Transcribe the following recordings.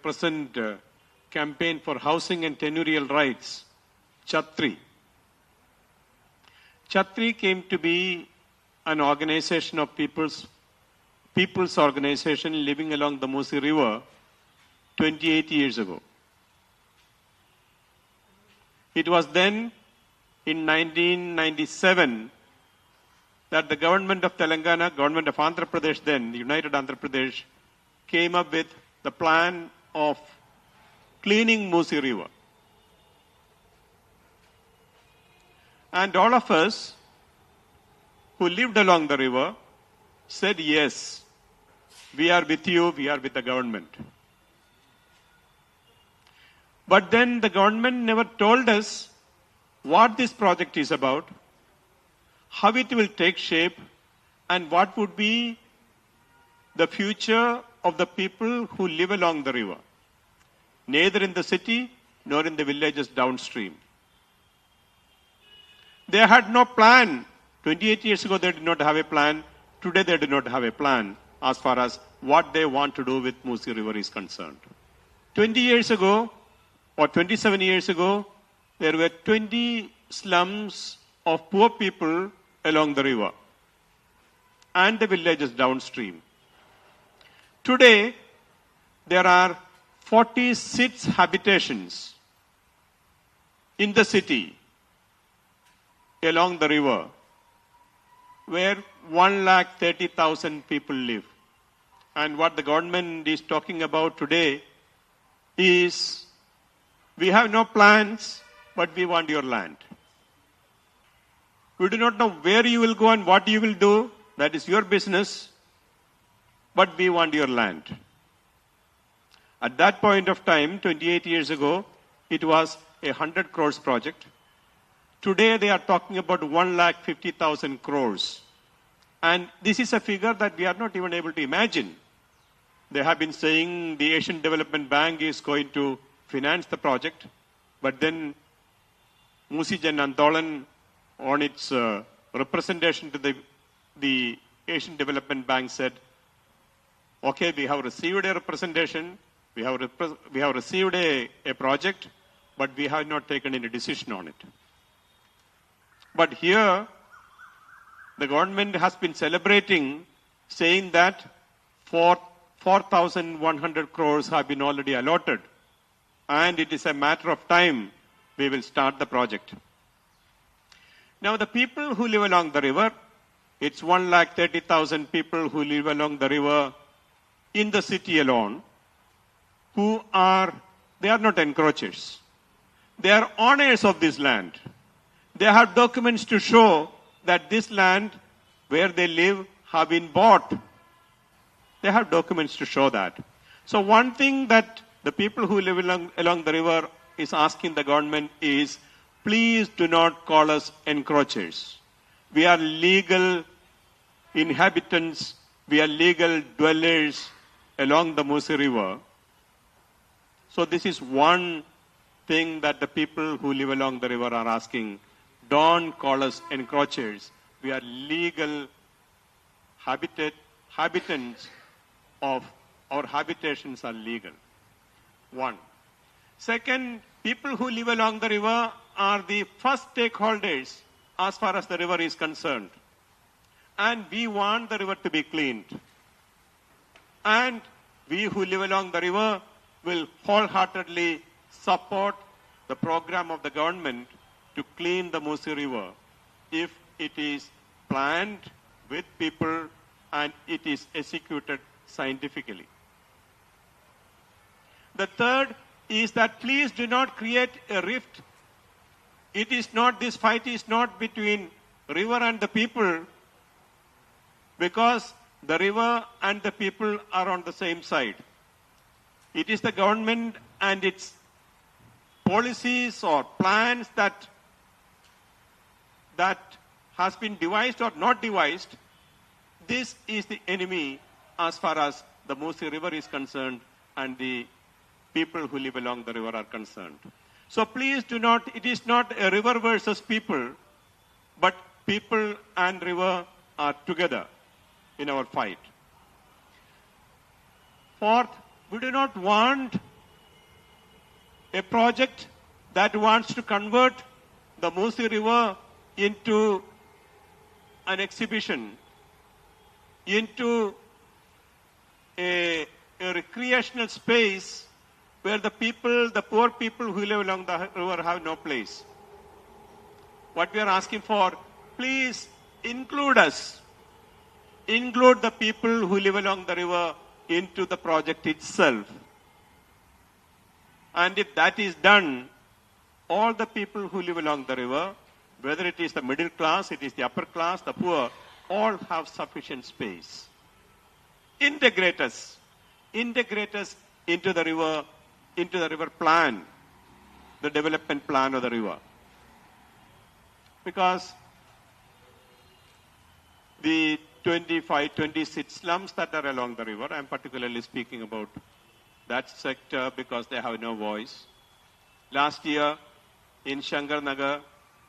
present campaign for housing and tenurial rights, CHATRI. CHATRI came to be an organization of people's organization living along the Musi River 28 years ago. It was then, in 1997, that the government of Telangana, government of Andhra Pradesh then, the United Andhra Pradesh, came up with the plan of cleaning Musi River. And all of us who lived along the river said, yes, we are with you, we are with the government. But then the government never told us what this project is about, how it will take shape, and what would be the future of the people who live along the river, neither in the city nor in the villages downstream. They had no plan. 28 years ago, they did not have a plan. Today, they do not have a plan as far as what they want to do with Musi River is concerned. 20 years ago, or 27 years ago, there were 20 slums of poor people along the river and the villages downstream. Today, there are 46 habitations in the city along the river where 130,000 people live. And what the government is talking about today is, we have no plans, but we want your land. We do not know where you will go and what you will do. That is your business. But we want your land. At that point of time, 28 years ago, it was a 100 crores project. Today, they are talking about 150,000 crores. And this is a figure that we are not even able to imagine. They have been saying the Asian Development Bank is going to finance the project. But then Musi and Andolan, on its representation to the Asian Development Bank, said, okay, we have received a representation, we have received a project, but we have not taken any decision on it. But here, the government has been celebrating, saying that 4,100 crores have been already allotted, and it is a matter of time we will start the project. Now, the people who live along the river, it's 130,000 people who live along the river in the city alone, they are not encroachers. They are owners of this land. They have documents to show that this land where they live have been bought. They have documents to show that. So one thing that the people who live along the river is asking the government is, please do not call us encroachers. We are legal inhabitants, we are legal dwellers along the Musi River. So this is one thing that the people who live along the river are asking. Don't call us encroachers. We are legal habitants of our habitations are legal. One. Second, people who live along the river are the first stakeholders as far as the river is concerned. And we want the river to be cleaned. And we who live along the river will wholeheartedly support the program of the government to clean the Musi River if it is planned with people and it is executed scientifically. The third is that please do not create a rift. This fight is not between river and the people, because the river and the people are on the same side. It is the government and its policies or plans that has been devised or not devised. This is the enemy as far as the Musi River is concerned and the people who live along the river are concerned. So please do not, it is not a river versus people, but people and river are together in our fight. Fourth, we do not want a project that wants to convert the Musi River into an exhibition, into a recreational space where the people, the poor people who live along the river have no place. What we are asking for, please include us. Include the people who live along the river into the project itself. And if that is done, all the people who live along the river, whether it is the middle class, it is the upper class, the poor, all have sufficient space. Integrate us into the river plan, the development plan of the river. Because the 25, 26 slums that are along the river, I'm particularly speaking about that sector because they have no voice. Last year in Shankar Nagar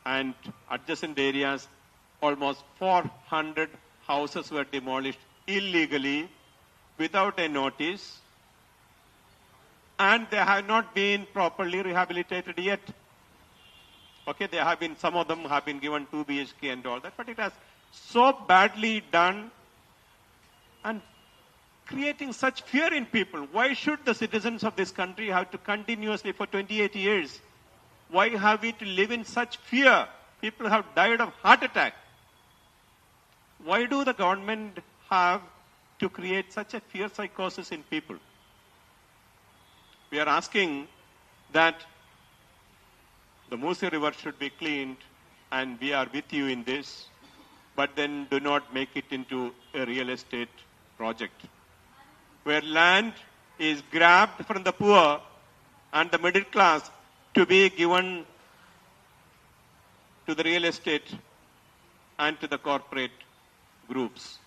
and adjacent areas, almost 400 houses were demolished illegally without a notice, and they have not been properly rehabilitated yet. Okay, they have been, some of them have been given 2 BHK and all that, but it has so badly done and creating such fear in people. Why should the citizens of this country have to continuously for 28 years? Why have we to live in such fear? People have died of heart attack. Why do the government have to create such a fear psychosis in people? We are asking that the Musi River should be cleaned, and we are with you in this, but then do not make it into a real estate project where land is grabbed from the poor and the middle class to be given to the real estate and to the corporate groups.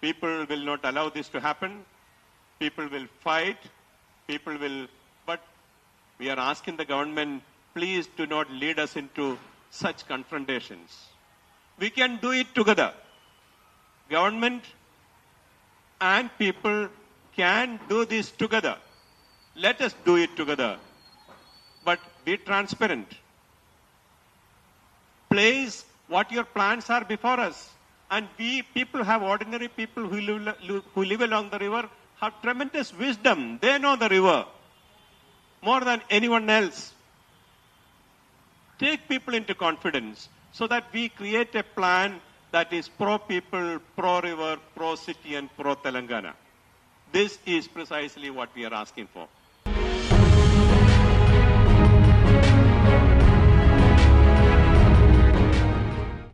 People will not allow this to happen. People will fight. But we are asking the government, please do not lead us into such confrontations. We can do it together. Government and people can do this together. Let us do it together. But be transparent. Place what your plans are before us. And we people have ordinary people who live along the river have tremendous wisdom. They know the river more than anyone else. Take people into confidence so that we create a plan that is pro-people, pro-river, pro-city and pro-Telangana. This is precisely what we are asking for.